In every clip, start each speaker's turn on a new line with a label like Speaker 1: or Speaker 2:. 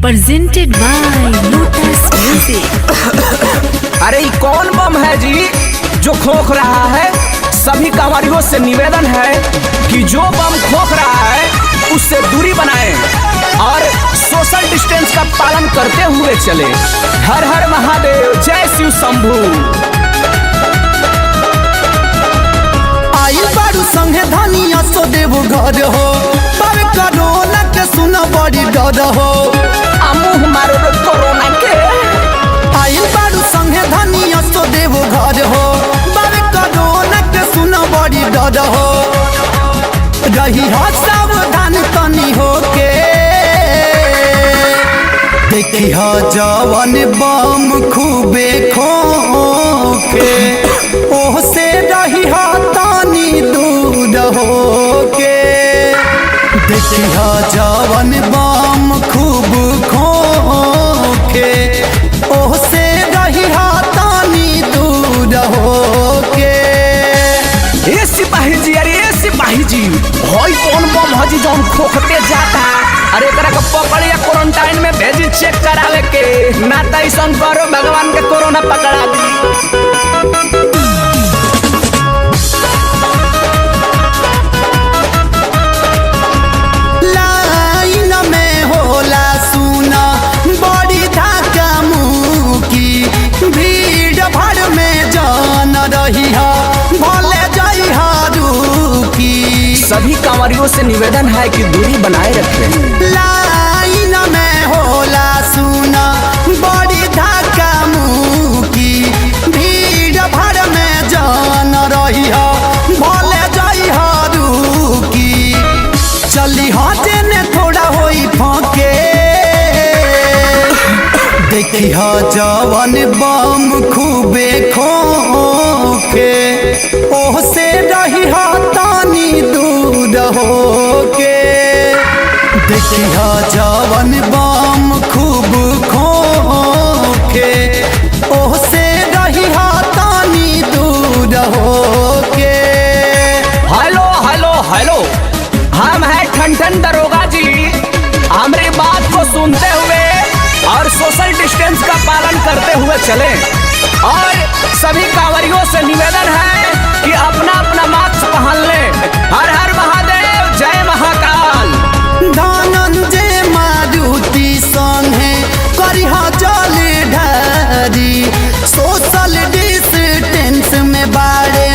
Speaker 1: presented by Lotus Music।
Speaker 2: अरे ये कौन बम है जी जो खोख रहा है? सभी कांवरियों से निवेदन है कि जो बम खोख रहा है उससे दूरी बनाएं और सोशल डिस्टेंस का पालन करते हुए चले। हर हर महादेव, जय शिव शंभू।
Speaker 3: आई बारू संगे धनिया सो देव घर हो, पर कोरोना के सुना बड़ी डर हो।
Speaker 2: मुँह मारो कोरोना के।
Speaker 3: आई बारू संगे धनिया सो देव घर हो, पर कोरोना के सुना बड़ी डर हो। रही हो सावधान तनी हो के, देखी हो जवन बम खूबे खोखे, ओह से रही हो तानी दूर हो के। देखी हो जवन बम खूब खोखे, ओह से रही हो तानी दूर हो के।
Speaker 2: ए सिपाही जी, अरे ए सिपाही जी, होई कौन बम हजी जौन खोखते जाता? अरे एकरा के पकड़ या क्वारंटाइन में भेजी चेक करावे के, ना त ऐसन करो भगवान के कोरोना पकड़ा दी।
Speaker 3: लाइन में होला सुना बड़ी धक्का मुकी, भीड़ भर में जान रही है भले जाई रुकी।
Speaker 2: सभी कांवरियों से निवेदन है कि दूरी बनाए रखें।
Speaker 3: लाइन में होला सुना बड़ी धक्का मुकी, भीड़ भर में जान रही है भले जाई रुकी। चली हाथे ने थोड़ा होई फाके, देखी हा जवन बम खूबे खोखे, ओह से रही हा तानी दूर हो के। देखी हा जवन बम खूब खोखे, ओह से रही हा तानी दूर हो के।
Speaker 2: हेलो हेलो हेलो, हम हैं ठन दरोगा जी। हमारी बात को सुनते हुए और सोशल डिस्टेंस का पालन करते हुए चले। और सभी कांवरियों से निवेदन है कि अपना अपना मास्क पहन ले। हर हर महादेव, जय महाकाल।
Speaker 3: धनंजय मारुति संगे करिहा जल ढारी, सोशल डिस्टेंस में बाड़े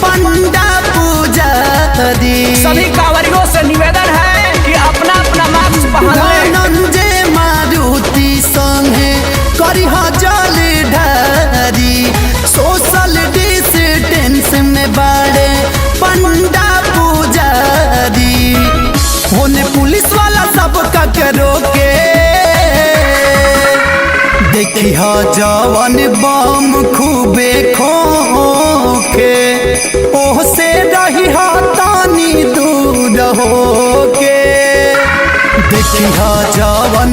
Speaker 3: पंडा पुजारी।
Speaker 2: सभी कांवरियों से निवेदन है कि अपना अपना मास्क पहन ले।
Speaker 3: धनंजय मारुति संगे करिहा जल ढारी, सोशल डिस्टेंस में बाड़े पंडा पुजारी। होने पुलिस वाला सब का रोके, देखी हा जवन बम खूबे खोखे, ओह से रही हा तानी दूर हो के। देखी हा जवन